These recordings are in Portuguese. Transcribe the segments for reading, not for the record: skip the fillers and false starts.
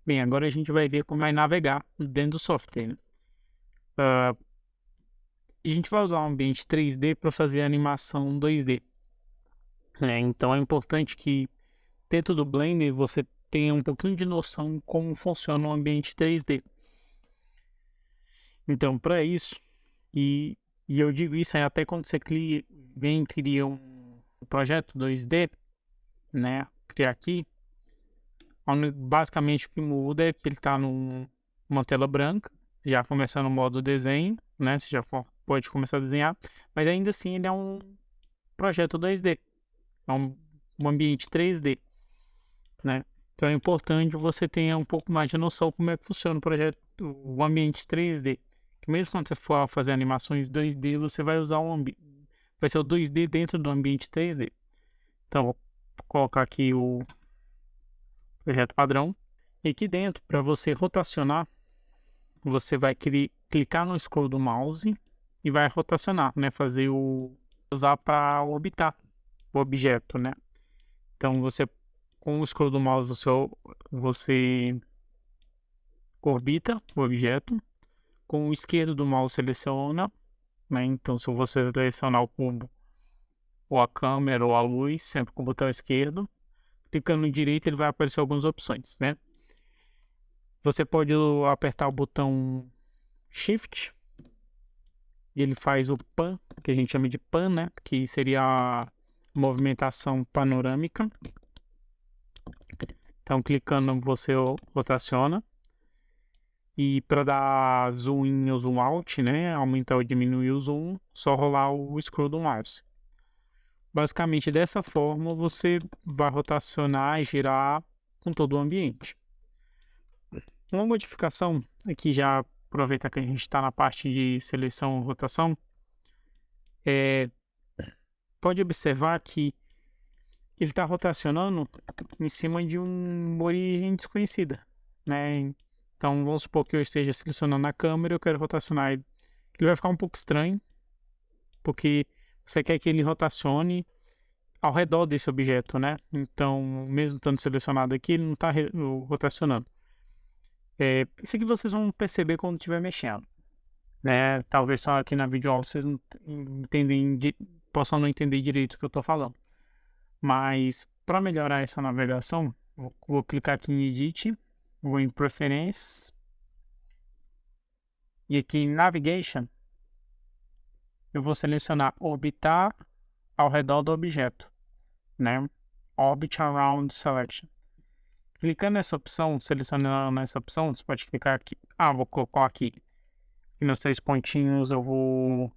Bem, agora a gente vai ver como vai navegar dentro do software, né? A gente vai usar o ambiente 3D para fazer a animação 2D, né? Então é importante que dentro do Blender você tenha um pouquinho de noção de como funciona o ambiente 3D. Então, para isso, e, e eu digo isso aí até quando você cria um projeto 2D, né? Criar aqui, basicamente o que muda é que ele está numa tela branca, já começando no modo desenho, né? Você já pode começar a desenhar, mas ainda assim ele é um projeto 2D, é um ambiente 3D, né? Então é importante você tenha um pouco mais de noção como é que funciona o ambiente 3D. Que mesmo quando você for fazer animações 2D, você vai usar vai ser o 2D dentro do ambiente 3D. Então, vou colocar aqui o projeto padrão. E aqui dentro, para você rotacionar, você vai clicar no scroll do mouse e vai rotacionar, né? Usar para orbitar o objeto, né? Então, com o scroll do mouse, você orbita o objeto. Com o esquerdo do mouse seleciona, né? Então, se você selecionar o cubo, ou a câmera, ou a luz, sempre com o botão esquerdo. Clicando no direito, ele vai aparecer algumas opções, né? Você pode apertar o botão Shift, e ele faz o Pan, que a gente chama de Pan, né? Que seria a movimentação panorâmica. Então, clicando, você rotaciona. E para dar zoom in ou zoom out, né? Aumentar ou diminuir o zoom, só rolar o scroll do mouse. Basicamente, dessa forma, você vai rotacionar e girar com todo o ambiente. Uma modificação, aqui já aproveitar que a gente está na parte de seleção e rotação, pode observar que ele está rotacionando em cima de uma origem desconhecida, né? Então, vamos supor que eu esteja selecionando a câmera e eu quero rotacionar ele. Ele vai ficar um pouco estranho, porque você quer que ele rotacione ao redor desse objeto, né? Então, mesmo estando selecionado aqui, ele não está rotacionando. Isso aqui vocês vão perceber quando estiver mexendo, né? Talvez só aqui na videoaula vocês não possam não entender direito o que eu estou falando. Mas para melhorar essa navegação, vou clicar aqui em Edit, vou em Preferências e aqui em Navigation eu vou selecionar orbitar ao redor do objeto, né? Orbit Around Selection. Clicando nessa opção, selecionando essa opção, você pode clicar aqui. Vou colocar aqui nos 3 pontinhos, eu vou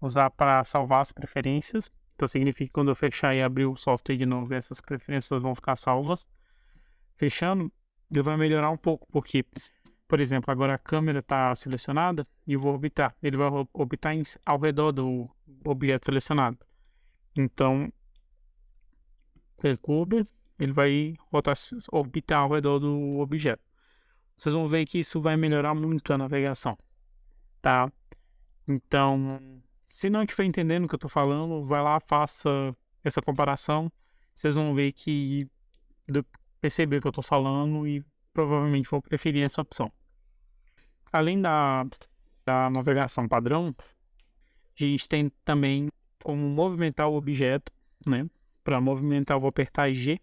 usar para salvar as preferências. Então significa que quando eu fechar e abrir o software de novo, essas preferências vão ficar salvas. Fechando, ele vai melhorar um pouco, porque, por exemplo, agora a câmera está selecionada e eu vou orbitar. Ele vai orbitar ao redor do objeto selecionado. Então, cube, ele vai orbitar ao redor do objeto. Vocês vão ver que isso vai melhorar muito a navegação, tá? Então, se não estiver entendendo o que eu estou falando, vai lá, faça essa comparação. Vocês vão ver que perceber o que eu estou falando e provavelmente vou preferir essa opção. Além da navegação padrão, a gente tem também como movimentar o objeto, né? Para movimentar, eu vou apertar G.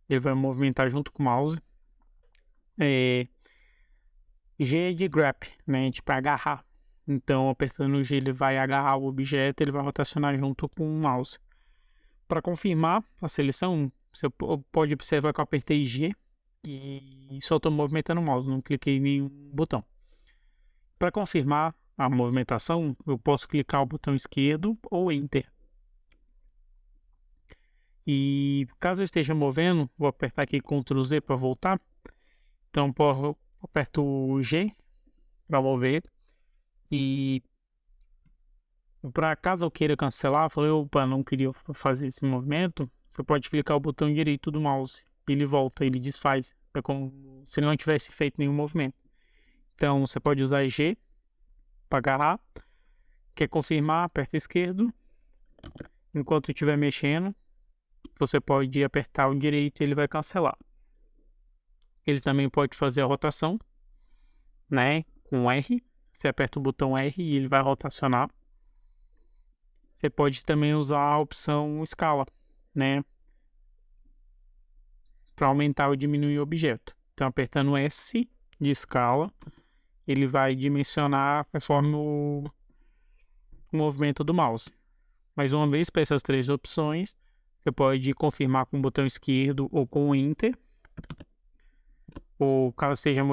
Ele vai movimentar junto com o mouse. G é de grab, né? Tipo agarrar. Então, apertando o G, ele vai agarrar o objeto, ele vai rotacionar junto com o mouse. Para confirmar a seleção, você pode observar que eu apertei G e só estou movimentando o mouse, não cliquei em nenhum botão. Para confirmar a movimentação, eu posso clicar o botão esquerdo ou Enter. E caso eu esteja movendo, vou apertar aqui Ctrl Z para voltar. Então, eu aperto o G para mover. E para caso eu queira cancelar, eu falei, opa, não queria fazer esse movimento, você pode clicar o botão direito do mouse. Ele volta, ele desfaz. É como se ele não tivesse feito nenhum movimento. Então, você pode usar G para agarrar. Quer confirmar, aperta esquerdo. Enquanto estiver mexendo, você pode apertar o direito e ele vai cancelar. Ele também pode fazer a rotação, né, com R. Você aperta o botão R e ele vai rotacionar. Você pode também usar a opção escala, né, para aumentar ou diminuir o objeto. Então, apertando S de escala, ele vai dimensionar conforme o movimento do mouse. Mais uma vez, para essas 3 opções, você pode confirmar com o botão esquerdo ou com o Enter. Ou caso esteja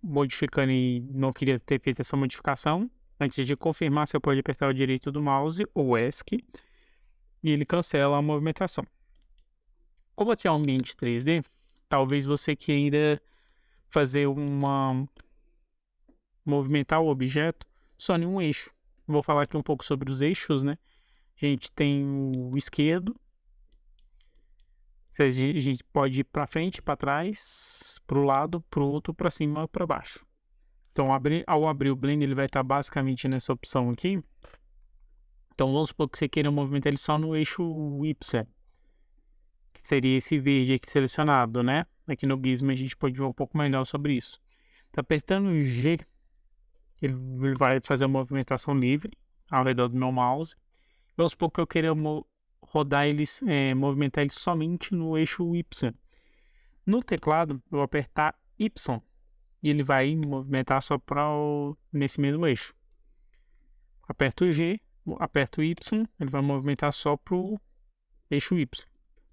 modificando e não queria ter feito essa modificação, antes de confirmar, você pode apertar o direito do mouse ou ESC e ele cancela a movimentação. Como aqui é um ambiente 3D, talvez você queira fazer movimentar o objeto só em um eixo. Vou falar aqui um pouco sobre os eixos, né? A gente tem o esquerdo. A gente pode ir para frente, para trás, para o lado, para o outro, para cima, para baixo. Então, ao abrir o Blender, ele vai estar basicamente nessa opção aqui. Então, vamos supor que você queira movimentar ele só no eixo Y, que seria esse verde aqui selecionado, né? Aqui no Gizmo a gente pode ver um pouco melhor sobre isso. Tá apertando o G, ele vai fazer a movimentação livre ao redor do meu mouse. Vamos supor que eu queira rodar ele, movimentar ele somente no eixo Y. No teclado, eu vou apertar Y e ele vai movimentar só nesse mesmo eixo. Aperto o G, aperto o Y, ele vai movimentar só para o eixo Y.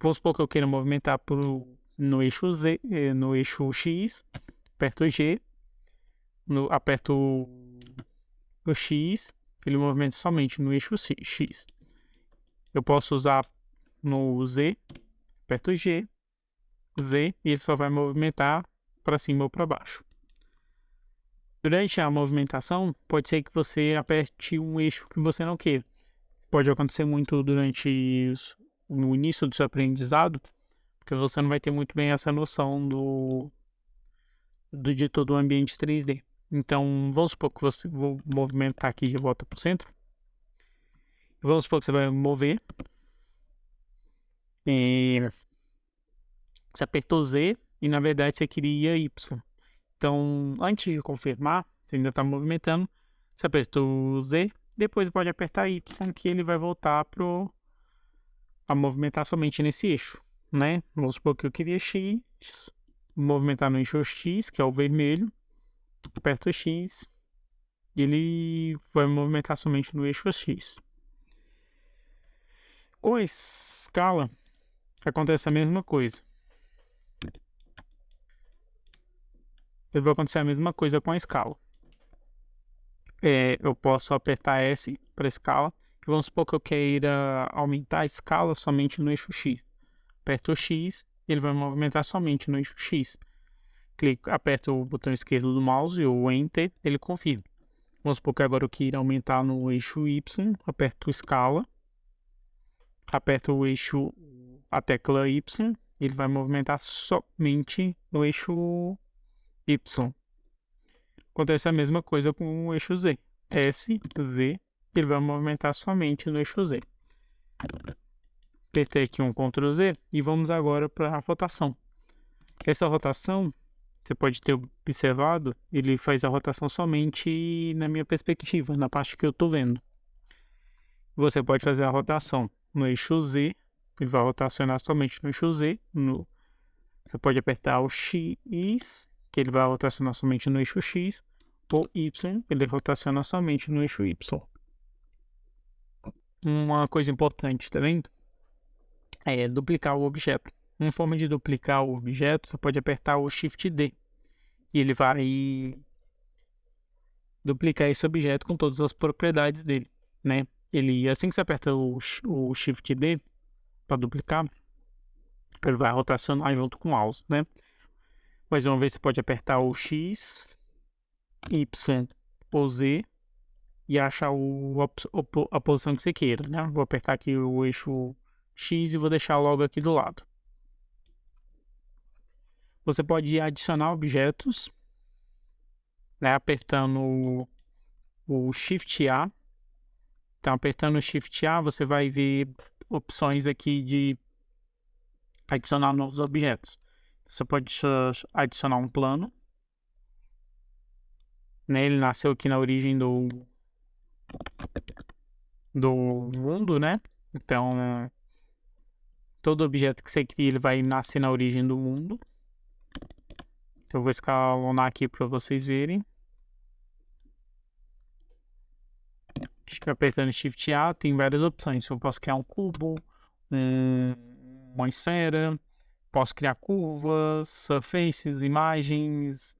Vamos supor que eu queira movimentar no eixo Z, no eixo X, aperto o G, aperto o X, ele movimenta somente no eixo X. Eu posso usar no Z, aperto G, Z, e ele só vai movimentar para cima ou para baixo. Durante a movimentação, pode ser que você aperte um eixo que você não queira. Pode acontecer muito no início do seu aprendizado, porque você não vai ter muito bem essa noção de todo o ambiente 3D. Então, vamos supor que vou movimentar aqui de volta para o centro. Vamos supor que você vai mover. Você apertou Z e na verdade você queria Y. Então, antes de confirmar, você ainda está movimentando, você apertou Z, depois pode apertar Y, que ele vai voltar a movimentar somente nesse eixo, né? Vamos supor que eu queria X, movimentar no eixo X, que é o vermelho, aperto X, e ele vai movimentar somente no eixo X. Com a escala, acontece a mesma coisa. Vai acontecer a mesma coisa com a escala. Eu posso apertar S para escala. E vamos supor que eu queira aumentar a escala somente no eixo X. Aperto o X, ele vai movimentar somente no eixo X. Aperto o botão esquerdo do mouse ou Enter, ele confirma. Vamos supor que agora eu queira aumentar no eixo Y, aperto escala. Aperto a tecla Y, ele vai movimentar somente no eixo Y. Acontece a mesma coisa com o eixo Z. S, Z, ele vai movimentar somente no eixo Z. Apertei aqui um Ctrl Z e vamos agora para a rotação. Essa rotação, você pode ter observado, ele faz a rotação somente na minha perspectiva, na parte que eu estou vendo. Você pode fazer a rotação no eixo Z, ele vai rotacionar somente no eixo Z. Você pode apertar o X, que ele vai rotacionar somente no eixo X, ou Y, ele rotaciona somente no eixo Y. Uma coisa importante também é duplicar o objeto. Uma forma de duplicar o objeto, você pode apertar o Shift D, e ele vai duplicar esse objeto com todas as propriedades dele, né? Assim que você aperta o Shift D para duplicar, ele vai rotacionar junto com o mouse, né? Mais uma vez você pode apertar o X, Y ou Z e achar a posição que você queira, né? Vou apertar aqui o eixo X e vou deixar logo aqui do lado. Você pode adicionar objetos, né? Apertando o Shift A. Então, apertando o Shift A, você vai ver opções aqui de adicionar novos objetos. Você pode adicionar um plano, né? Ele nasceu aqui na origem do mundo, né? Então, todo objeto que você cria, ele vai nascer na origem do mundo. Então, eu vou escalonar aqui para vocês verem. Acho que apertando Shift A tem várias opções. Eu posso criar um cubo, uma esfera, posso criar curvas, surfaces, imagens.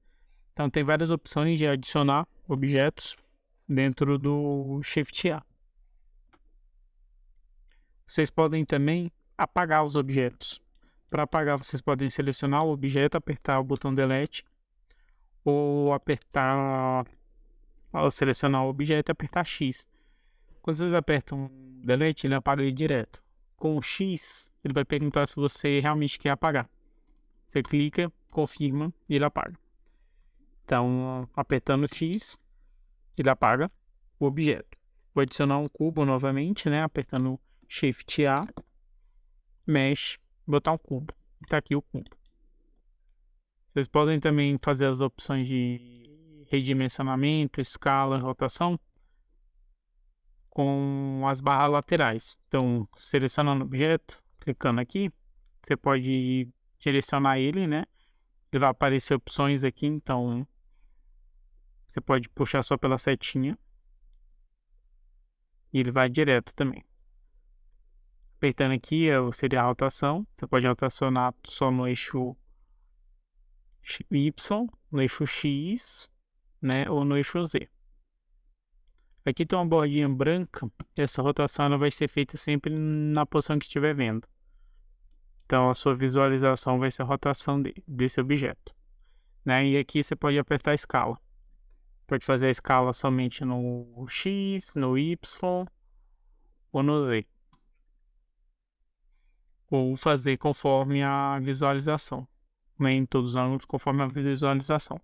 Então tem várias opções de adicionar objetos dentro do Shift A. Vocês podem também apagar os objetos. Para apagar, vocês podem selecionar o objeto, apertar o botão Delete, ou selecionar o objeto e apertar X. Quando vocês apertam Delete, ele apaga ele direto. Com o X, ele vai perguntar se você realmente quer apagar. Você clica, confirma e ele apaga. Então, apertando X, ele apaga o objeto. Vou adicionar um cubo novamente, né? Apertando Shift A, Mesh, botar um cubo. Está aqui o cubo. Vocês podem também fazer as opções de redimensionamento, escala, rotação com as barras laterais. Então, selecionando o objeto, clicando aqui, você pode direcionar ele, né? Ele vai aparecer opções aqui, então você pode puxar só pela setinha e ele vai direto também. Apertando aqui seria a rotação. Você pode rotacionar só no eixo Y, no eixo X, né? Ou no eixo Z. Aqui tem uma bordinha branca. Essa rotação ela vai ser feita sempre na posição que estiver vendo. Então a sua visualização vai ser a rotação desse objeto, né? E aqui você pode apertar a escala. Pode fazer a escala somente no X, no Y ou no Z. Ou fazer conforme a visualização. Nem em todos os ângulos, conforme a visualização.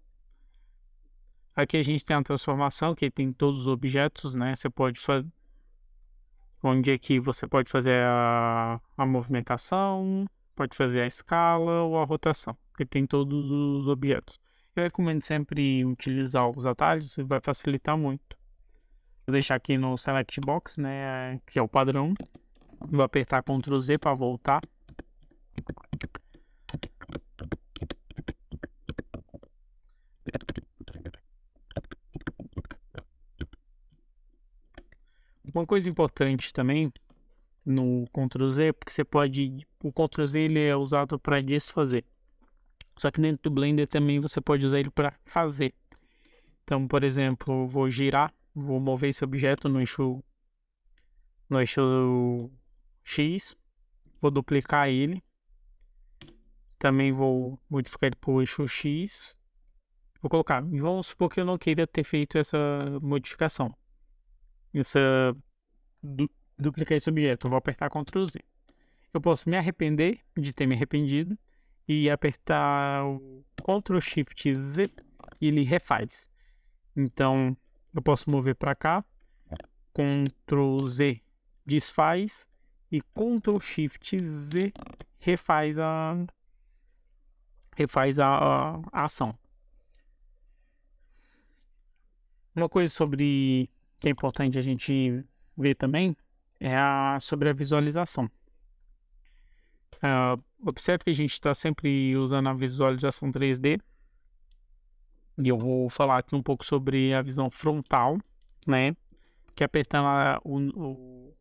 Aqui a gente tem a transformação, que tem todos os objetos, né? Você pode fazer... Onde aqui você pode fazer a movimentação, pode fazer a escala ou a rotação, que tem todos os objetos. Eu recomendo sempre utilizar os atalhos, isso vai facilitar muito. Vou deixar aqui no Select Box, né? Que é o padrão. Vou apertar Ctrl Z para voltar. Uma coisa importante também no Ctrl Z, porque você pode... O Ctrl Z ele é usado para desfazer. Só que dentro do Blender também você pode usar ele para fazer. Então, por exemplo, eu vou girar, vou mover esse objeto no eixo X, vou duplicar ele. Também vou modificar ele para o eixo X. Vou colocar, vamos supor que eu não queira ter feito essa modificação. Duplicar esse objeto, eu vou apertar Ctrl Z. Eu posso me arrepender de ter me arrependido e apertar o Ctrl Shift Z e ele refaz. Então, eu posso mover para cá, Ctrl Z desfaz e Ctrl Shift Z refaz a ação. Uma coisa que é importante a gente ver também é sobre a visualização. Observe que a gente está sempre usando a visualização 3D. E eu vou falar aqui um pouco sobre a visão frontal, né? Que apertando o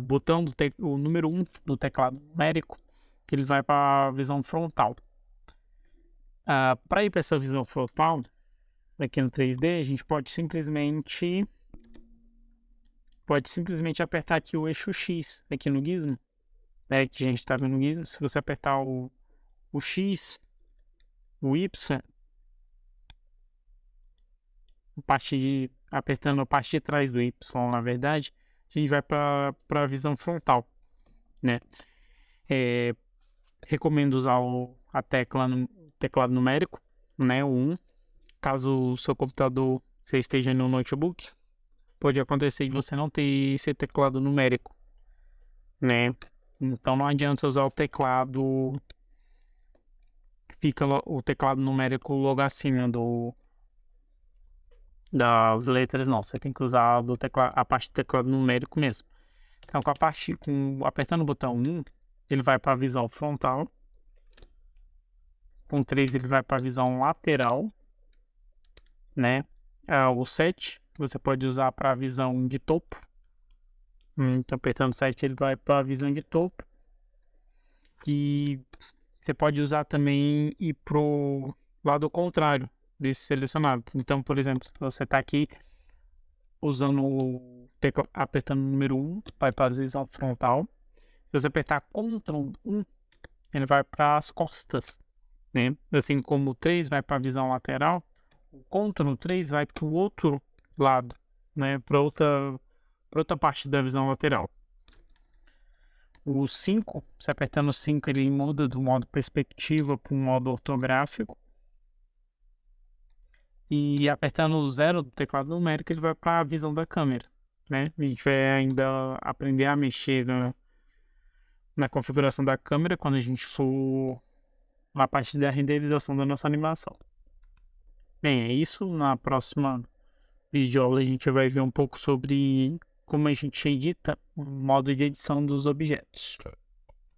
botão o número 1 do teclado numérico, ele vai para a visão frontal. Para ir para essa visão frontal, aqui no 3D, a gente pode simplesmente apertar aqui o eixo X, aqui no gizmo, né? Que a gente está vendo no gizmo. Se você apertar o X, o Y, apertando a parte de trás do Y, na verdade, a gente vai para a visão frontal, né? Recomendo usar a teclado numérico, né? O 1. Caso o seu computador você esteja no notebook, pode acontecer de você não ter esse teclado numérico, né? Então não adianta usar o teclado fica o teclado numérico logo acima das letras, não. Você tem que usar a parte do teclado numérico mesmo. Então, apertando o botão 1, ele vai para a visão frontal. Com 3, ele vai para a visão lateral, né? O 7, você pode usar para a visão de topo. Então, apertando 7, ele vai para a visão de topo. E você pode usar também ir pro lado contrário desse selecionado. Então, por exemplo, se você está aqui apertando o número 1, vai para a visão frontal. Se você apertar Ctrl 1, ele vai para as costas, né? Assim como o 3 vai para a visão lateral, o Ctrl 3 vai para o outro lado, né? Para outra parte da visão lateral. O 5, você apertando o 5, ele muda do modo perspectiva para o modo ortográfico. E apertando o 0 do teclado numérico, ele vai para a visão da câmera, né? A gente vai ainda aprender a mexer na configuração da câmera quando a gente for na parte da renderização da nossa animação. Bem, é isso. Na próxima videoaula a gente vai ver um pouco sobre como a gente edita o modo de edição dos objetos.